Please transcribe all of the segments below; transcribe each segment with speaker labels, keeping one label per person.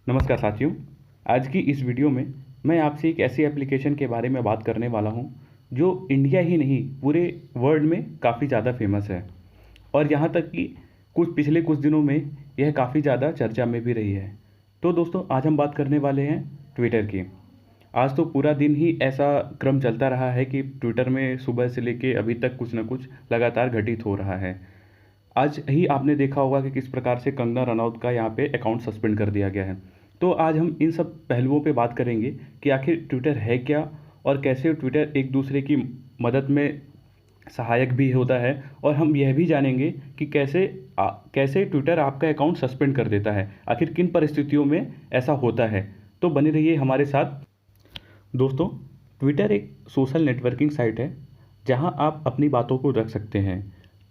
Speaker 1: नमस्कार साथियों। आज की इस वीडियो में मैं आपसे एक ऐसी एप्लीकेशन के बारे में बात करने वाला हूं जो इंडिया ही नहीं पूरे वर्ल्ड में काफ़ी ज़्यादा फेमस है और यहाँ तक कि पिछले कुछ दिनों में यह काफ़ी ज़्यादा चर्चा में भी रही है। तो दोस्तों, आज हम बात करने वाले हैं ट्विटर की। आज तो पूरा दिन ही ऐसा क्रम चलता रहा है कि ट्विटर में सुबह से लेके अभी तक कुछ ना कुछ लगातार घटित हो रहा है। आज ही आपने देखा होगा कि किस प्रकार से कंगना रनौत का यहाँ पे अकाउंट सस्पेंड कर दिया गया है। तो आज हम इन सब पहलुओं पे बात करेंगे कि आखिर ट्विटर है क्या और कैसे ट्विटर एक दूसरे की मदद में सहायक भी होता है, और हम यह भी जानेंगे कि कैसे ट्विटर आपका अकाउंट सस्पेंड कर देता है, आखिर किन परिस्थितियों में ऐसा होता है। तो बने रहिए हमारे साथ। दोस्तों, ट्विटर एक सोशल नेटवर्किंग साइट है जहां आप अपनी बातों को रख सकते हैं।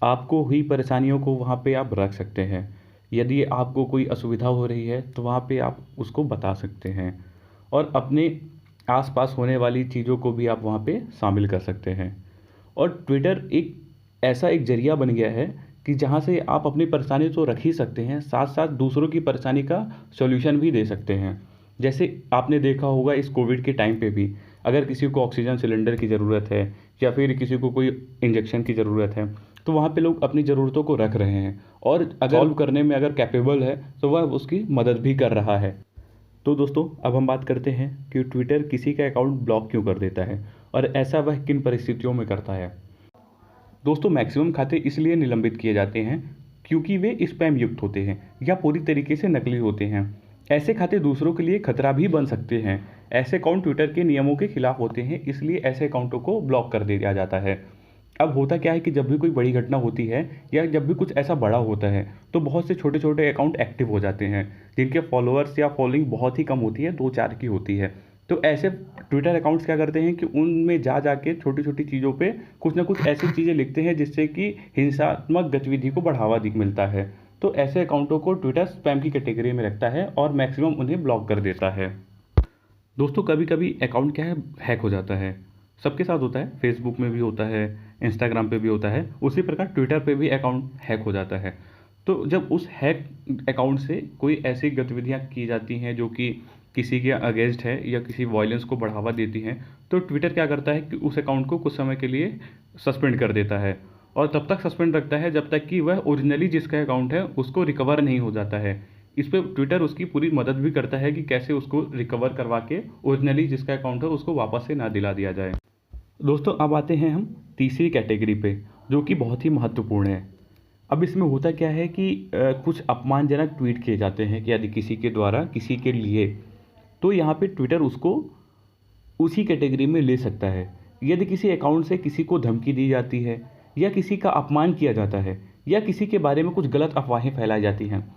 Speaker 1: आपको हुई परेशानियों को वहां पे आप रख सकते हैं। यदि आपको कोई असुविधा हो रही है तो वहां पे आप उसको बता सकते हैं, और अपने आसपास होने वाली चीज़ों को भी आप वहां पे शामिल कर सकते हैं। और ट्विटर एक ऐसा एक जरिया बन गया है कि जहाँ से आप अपनी परेशानी तो रख ही सकते हैं, साथ साथ दूसरों की परेशानी का सॉल्यूशन भी दे सकते हैं। जैसे आपने देखा होगा इस कोविड के टाइम पे भी, अगर किसी को ऑक्सीजन सिलेंडर की ज़रूरत है या फिर किसी को कोई इंजेक्शन की ज़रूरत है, तो वहाँ पे लोग अपनी ज़रूरतों को रख रहे हैं, और अगर सॉल्व करने में अगर कैपेबल है तो वह उसकी मदद भी कर रहा है। तो दोस्तों, अब हम बात करते हैं कि ट्विटर किसी का अकाउंट ब्लॉक क्यों कर देता है और ऐसा वह किन परिस्थितियों में करता है। दोस्तों, मैक्सिमम खाते इसलिए निलंबित किए जाते हैं क्योंकि वे स्पैम युक्त होते हैं या पूरी तरीके से नकली होते हैं। ऐसे खाते दूसरों के लिए खतरा भी बन सकते हैं। ऐसे अकाउंट ट्विटर के नियमों के खिलाफ होते हैं, इसलिए ऐसे अकाउंटों को ब्लॉक कर दिया जाता है। अब होता क्या है कि जब भी कोई बड़ी घटना होती है या जब भी कुछ ऐसा बड़ा होता है तो बहुत से छोटे छोटे अकाउंट एक्टिव हो जाते हैं जिनके फॉलोअर्स या फॉलोइंग बहुत ही कम होती है, 2-4 की होती है। तो ऐसे ट्विटर अकाउंट्स क्या करते हैं कि उनमें जा जाके छोटी छोटी चीज़ों पे कुछ ना कुछ ऐसी चीज़ें लिखते हैं जिससे कि हिंसात्मक गतिविधि को बढ़ावा मिलता है। तो ऐसे अकाउंटों को ट्विटर स्पैम की कैटेगरी में रखता है और मैक्सिमम उन्हें ब्लॉक कर देता है। दोस्तों, कभी कभी अकाउंट क्या है, हैक हो जाता है। सबके साथ होता है, फेसबुक में भी होता है, इंस्टाग्राम पे भी होता है, उसी प्रकार ट्विटर पे भी अकाउंट हैक हो जाता है। तो जब उस हैक अकाउंट से कोई ऐसी गतिविधियां की जाती हैं जो कि किसी के अगेंस्ट है या किसी वायलेंस को बढ़ावा देती हैं, तो ट्विटर क्या करता है कि उस अकाउंट को कुछ समय के लिए सस्पेंड कर देता है, और तब तक सस्पेंड रखता है जब तक कि वह ओरिजिनली जिसका अकाउंट है उसको रिकवर नहीं हो जाता है। इस पे ट्विटर उसकी पूरी मदद भी करता है कि कैसे उसको रिकवर करवा के ओरिजिनली जिसका अकाउंट है उसको वापस से ना दिला दिया जाए। दोस्तों, अब आते हैं हम तीसरी कैटेगरी पे, जो कि बहुत ही महत्वपूर्ण है। अब इसमें होता क्या है कि कुछ अपमानजनक ट्वीट किए जाते हैं कि यदि किसी के द्वारा किसी के लिए, तो यहाँ पे ट्विटर उसको उसी कैटेगरी में ले सकता है। यदि किसी अकाउंट से किसी को धमकी दी जाती है या किसी का अपमान किया जाता है या किसी के बारे में कुछ गलत अफवाहें फैलाई जाती हैं,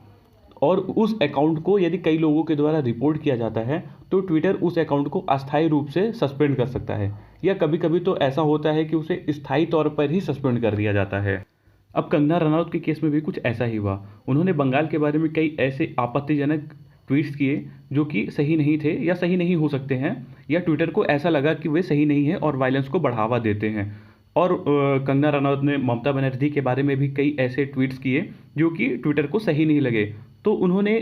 Speaker 1: और उस अकाउंट को यदि कई लोगों के द्वारा रिपोर्ट किया जाता है, तो ट्विटर उस अकाउंट को अस्थायी रूप से सस्पेंड कर सकता है, या कभी कभी तो ऐसा होता है कि उसे स्थायी तौर पर ही सस्पेंड कर दिया जाता है। अब कंगना रनौत के केस में भी कुछ ऐसा ही हुआ। उन्होंने बंगाल के बारे में कई ऐसे आपत्तिजनक ट्वीट्स किए जो कि सही नहीं थे या सही नहीं हो सकते हैं, या ट्विटर को ऐसा लगा कि वे सही नहीं है और वायलेंस को बढ़ावा देते हैं। और कंगना रनौत ने ममता बनर्जी के बारे में भी कई ऐसे ट्वीट्स किए जो कि ट्विटर को सही नहीं लगे। तो उन्होंने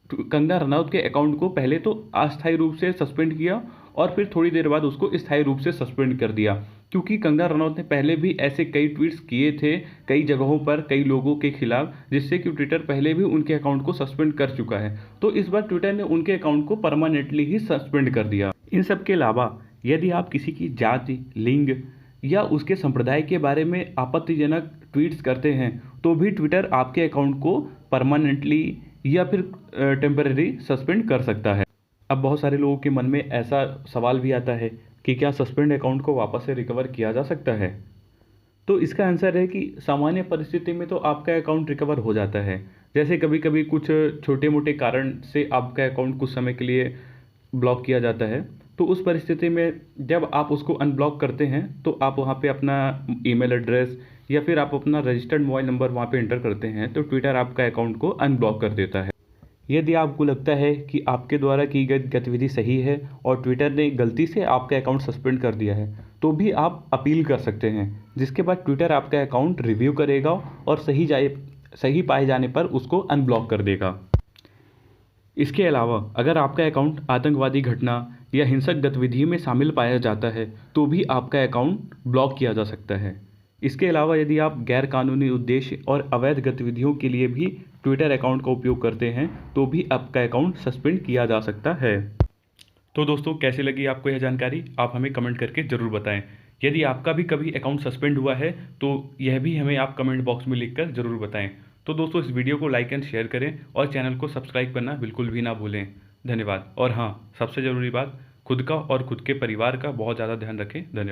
Speaker 1: कंगना रनौत के अकाउंट को पहले तो अस्थायी रूप से सस्पेंड किया और फिर थोड़ी देर बाद उसको स्थायी रूप से सस्पेंड कर दिया, क्योंकि कंगना रनौत ने पहले भी ऐसे कई ट्वीट्स किए थे कई जगहों पर कई लोगों के खिलाफ, जिससे कि ट्विटर पहले भी उनके अकाउंट को सस्पेंड कर चुका है। तो इस बार ट्विटर ने उनके अकाउंट को परमानेंटली ही सस्पेंड कर दिया। इन सब के अलावा यदि आप किसी की जाति, लिंग या उसके संप्रदाय के बारे में आपत्तिजनक ट्वीट्स करते हैं, तो भी ट्विटर आपके अकाउंट को परमानेंटली या फिर टेम्पररी सस्पेंड कर सकता है। अब बहुत सारे लोगों के मन में ऐसा सवाल भी आता है कि क्या सस्पेंड अकाउंट को वापस से रिकवर किया जा सकता है। तो इसका आंसर है कि सामान्य परिस्थिति में तो आपका अकाउंट रिकवर हो जाता है। जैसे कभी कभी कुछ छोटे मोटे कारण से आपका अकाउंट कुछ समय के लिए ब्लॉक किया जाता है, तो उस परिस्थिति में जब आप उसको अनब्लॉक करते हैं तो आप वहाँ पे अपना ईमेल एड्रेस या फिर आप अपना रजिस्टर्ड मोबाइल नंबर वहाँ पे एंटर करते हैं, तो ट्विटर आपका अकाउंट को अनब्लॉक कर देता है। यदि आपको लगता है कि आपके द्वारा की गई गतिविधि सही है और ट्विटर ने गलती से आपका अकाउंट सस्पेंड कर दिया है, तो भी आप अपील कर सकते हैं, जिसके बाद ट्विटर आपका अकाउंट रिव्यू करेगा और सही पाए जाने पर उसको अनब्लॉक कर देगा। इसके अलावा अगर आपका अकाउंट आतंकवादी घटना या हिंसक गतिविधि में शामिल पाया जाता है तो भी आपका अकाउंट ब्लॉक किया जा सकता है। इसके अलावा यदि आप गैर कानूनी उद्देश्य और अवैध गतिविधियों के लिए भी ट्विटर अकाउंट का उपयोग करते हैं तो भी आपका अकाउंट सस्पेंड किया जा सकता है। तो दोस्तों, कैसी लगी आपको यह जानकारी, आप हमें कमेंट करके ज़रूर बताएं। यदि आपका भी कभी अकाउंट सस्पेंड हुआ है तो यह भी हमें आप कमेंट बॉक्स में लिखकर ज़रूर बताएं। तो दोस्तों, इस वीडियो को लाइक एंड शेयर करें और चैनल को सब्सक्राइब करना बिल्कुल भी ना भूलें। धन्यवाद। और हाँ, सबसे ज़रूरी बात, खुद का और खुद के परिवार का बहुत ज़्यादा ध्यान रखें। धन्यवाद।